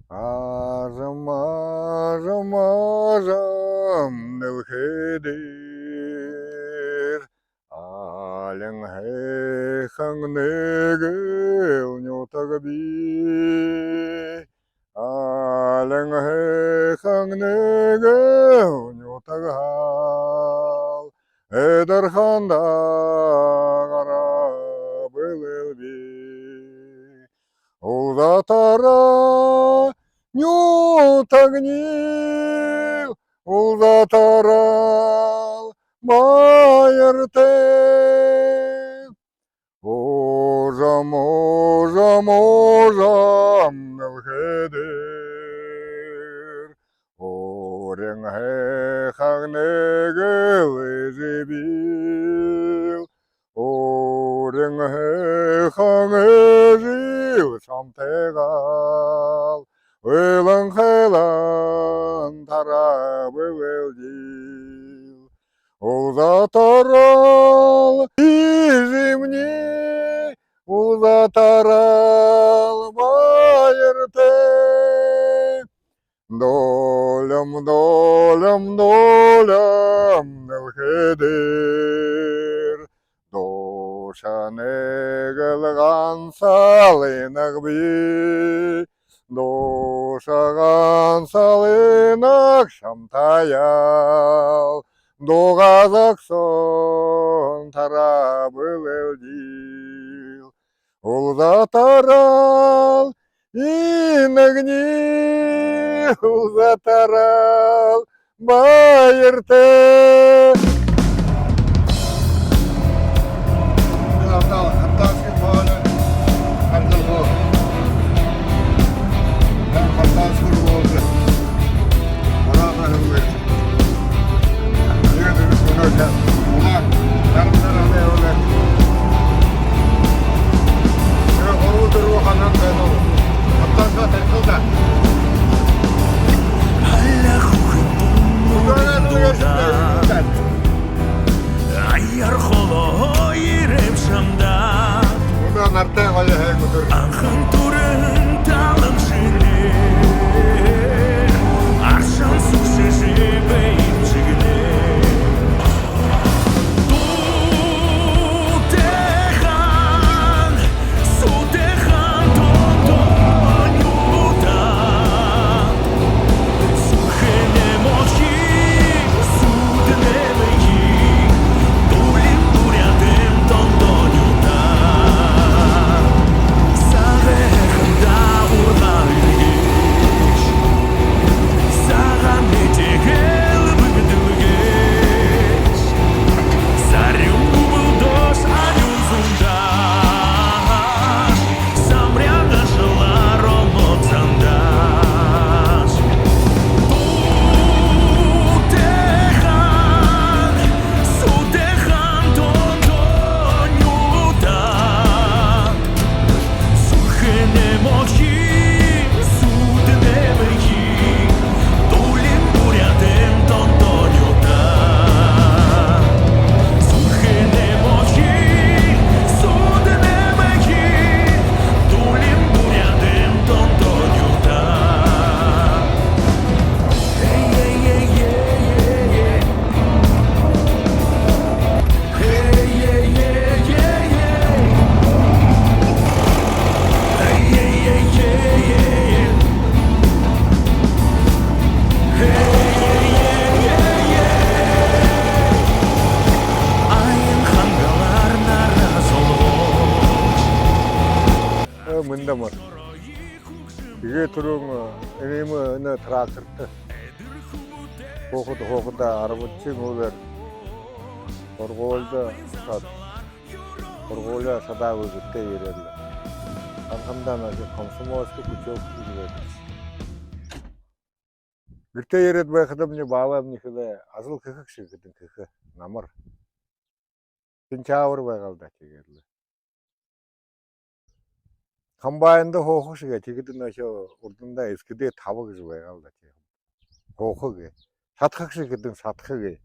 Ağzım ağzım ağzım nılhedir. Alın heyhan negel nyotak bi. Alın heyhan negel nyotak hal. Ederhanda gara bılıl bi. Улатара нютагнил, улатарал майырте. Ожам, ожам, ожам нылхедер. Орең хехан негел ежебил. Орең хехан ежил самтегал. Ойлан хайлан тарап өлдил. Улатарал изимне, улатарал майырте. Долям, долям, долям нылхедер. Доша негел гансалынак би. Доша гансалынак шамтаял. Доғазақсон тарап өлдил. Улзатарал инегни, улзатарал байырте. Ayar kholo irem shamda Anhan turun talım şine Arşan suksesi beyim çigine Tutehan, sutehan totonyuta Suhene mochi, sudne meji Dulin duriatem totonyuta Sarehanda urlargesh Sarane tegel bıgdılgesh Sarım buldoş anyuzundaş Samryaga şılar omotsandaş Tutehan, sutehan totonyuta Suhene mochi, sudne meji Dulin duriatem totonyuta Suhene mochi, sudne meji Dulin duriatem totonyuta Hey, hey, hey, hey, hey, hey Hey, hey, hey, hey, hey Hey, hey, hey, hey, hey, hey Hey, hey, hey, hey, hey Ayın hangalar naraz olmuş Мындамар. Иге турун энеме ына тракторты. Хохуда арбатчы олар. Торголда сат. Торгола сада өзүттө берелер. Анхамдан аже комсомольский кучок жүрөт. Гүртө ерет байкыда мне баба мне кыда азыл кыхык шыгыдын кыхы намыр. Тинчавыр байгалда кегерле. Комбайнда хохушыга тигидин ошо урдунда эскиде табыгыз байгалда ке. Хохуге. Сатхыкшыгыдын сатхыге.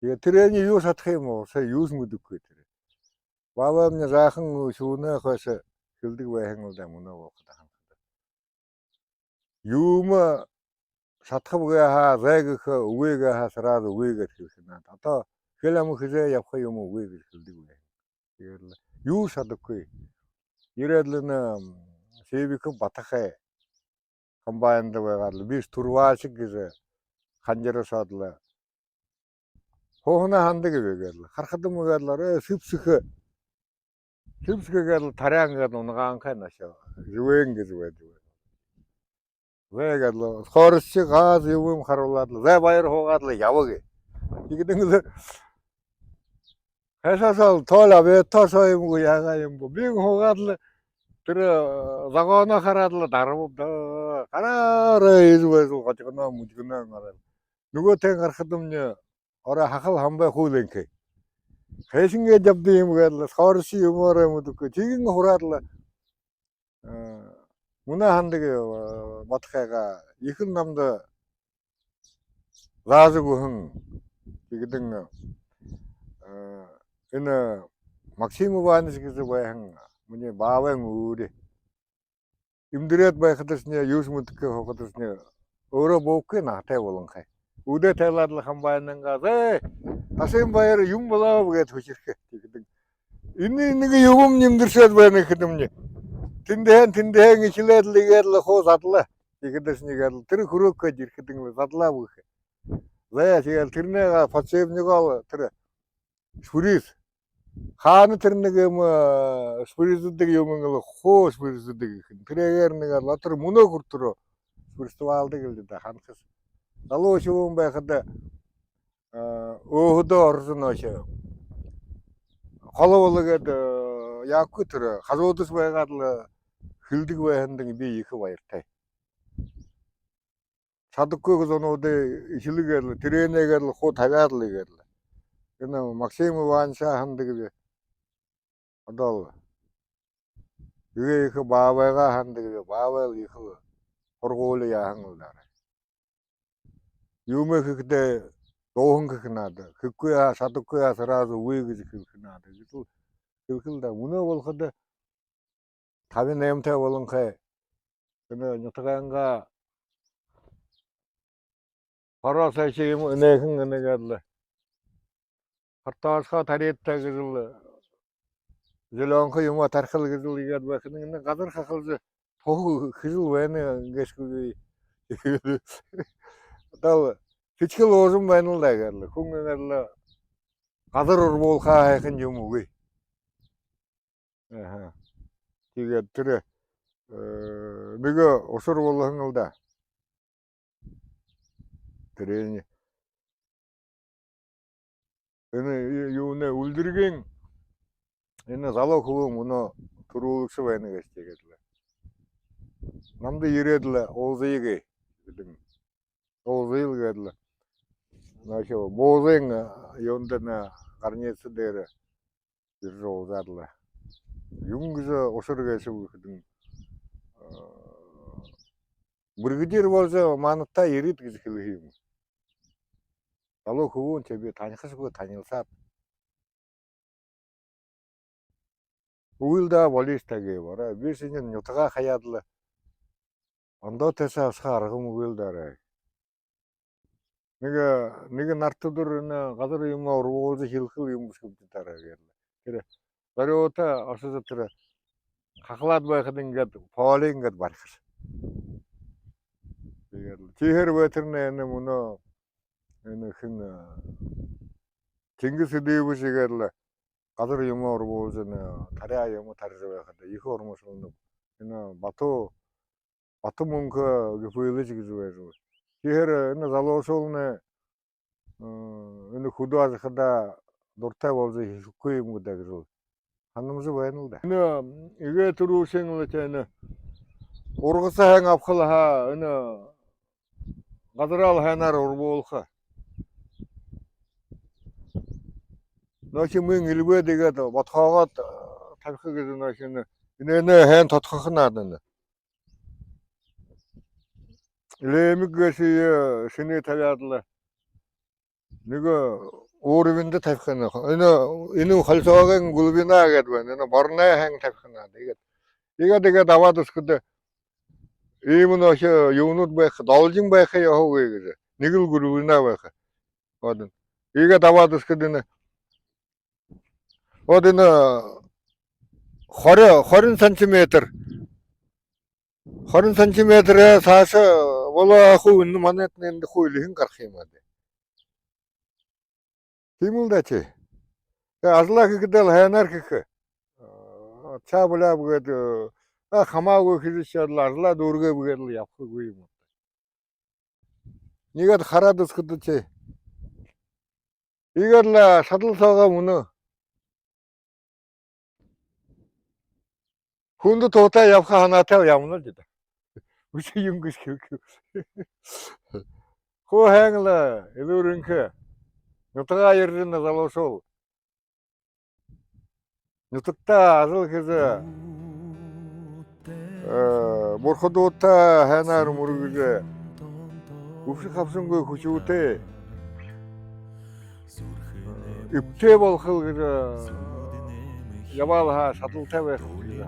Я трени ю сатхымо, са юз мудукку тире. Баба мне жакын шууна хоса кылдык байхыңылда муна окуда. 유머 사탑가 하 레그 그 우에가 하 сразу 우에가 되었나 또 그러면 그제 옆에 유머 우에가 들리고 해 유사도 그 이래들은 세비 그 바타해 комбайнда 와가지고 비스 тур와식 그제 간제로 사들라 호나 한데게 왜가들 хархад 뭐가들 습스크 습스크가 타량가 노나간 칸나셔 유행 그제 왜가들 서르시 가즈 유음 하루라들 왜 바이러 호가들 야व게 이게 등을 회사서 돌아베 터서 뭐 야가 뭐 빙호가들 들어 자고나 하라들 다름없다 하나를 해주고 가지고 나 무지근나 말아 누구 생각하든요 어라 하칼 한번 호랭케 회신게 잡디 뭐가들 서르시 유머를 뭐도 그 지금 호라들 문화한데게 마트가 이큰 남도 가지고 흥 이게 등요 이는 막시무 바는식에서 뭐양 뭐니 마왕 우리 임드렛 바이 하듯냐 유스무트게 하듯냐 어로 보게 나태 올랑카 우대 텔라들 한바는가 제 아셈 바이를 юм블아 보게 도시게 있는 게 요금님들 셋 바이네 그듬니 틴대행 실레들 이게들 호사들라 이게 됐으니까 들 그렇게 이렇게 등 사들라 보게 왜 제가 들내가 받쳐입니까 들어 슈리스 하는 들내가 뭐 슈리스들이 요문 걸 호 슈리스들이 그래가는 거 나트로 문어 그르트로 슈리스 와ል데길다 한스 달로 쇼음 바하다 오호도 орзыно셔 холоволыгады яку түрі қазодыс байғадылы хилдиг байхандың би екі байыртай садыккы кызоноды хилигерлі тренегерлі хо тавядылы герлі кына максим ивановича хандыгы би адал екі бабайға хандыгы би бабай екі хорголы яхаңылдар 유메 그때 노홍 그나다 그거야 사도거야 서라서 우에 그지 그나다 그래서 그걸다 문어 볼거데 답이 내음태 볼은게 근데 녀타간가 바로 사실 뭐 은혜 흥은혜가들 하타스가 다리했다 그들 zelonka yuma tarxil gizil yigad bakının kadar kakılcı tohu kızıl vayne geçküğü dal Hiçkil ozum baynıl da geldi. Kunga geldi. Kadar urbol kahaykın yumuğu. Tiga tire. Biga osur bollahın da. Tireni. Ene yune uldurgen. Ene zalo kulum onu turuluksu bayna geçecekler. Namda yürüdüler. Oğuzayı Oğuzayı geldiler. Naşo boğazın yönden karnesi deri bir oğuzarlar. Yüngüzü osur geçip gidin. Бригадир болса манытта ерит кизкилихим. Дало хөвөн тебе танихсгүй танилсаад. Уйлда болистаге бара. Бисинен нутга хаядлаа. Ондотеса асха аргам уйлдаарай. Нэг нартудур газар юм уруулж хилхэл юм бүсгүдтараа гэрлээ. Тэр зариута осоо тэр хахлаад байхад ингээд поол ингээд барах. Чихэр байтэрнэ мөнө энэ хэн Чингис дэвшигээр газар юм уруулж тараа юм тарж байхад их ормос энэ Бату мөнгө гүйлж гэж байна. Чихэр энэ залуусуулны энэ хөдөө хада дуртай болж ихгүй юм гэдэг гэж ханамж байна л да. Энэ игээ түрүүшин л энэ ургасаа хан авхалха энэ газрал ханаар урбуулха. Ночи мэн илбэ дэгээд ботхоогоод тавих гэж ночи энэ хэн тотхох надад. Лемигээс шинэ тавиадлаа. Нэг өөрөвөндө тавих нь энэ холсоогийн гулбина гэдэг байна. Энэ борны хан тавих нь. Тэгээд аваад өсгөд Иймін ошо юнут байқы, далжың байқы яху гыгызы. Нигыл гурубуна байқы. Одын. Иге давадыс кыдыны. Одыны 20 сантиметр. 20 сантиметр сасы ола хуйны манетны енді хуйлыхын қарқимады. Кимылдачы. Азла кыдал ханар кык. Чабыла бугады. Хамагы кызышарлар, азла дурга бугады япкы гыймы. Нигат харадыс кыдычы. Игерла сатылсаға мұны. Хунду тота япқа ханатау ямына деді. Үсі юнгіс көкі. Ху хәңілі, илурынкі. Нұтыға ердіні залошол. Нұтықта азыл кізі. Борхыды отта хәнар мұргізі. Үпсі қапсын көй күші өте. Үпте болқыл кізі. Ябалға сатылта бәк кізі.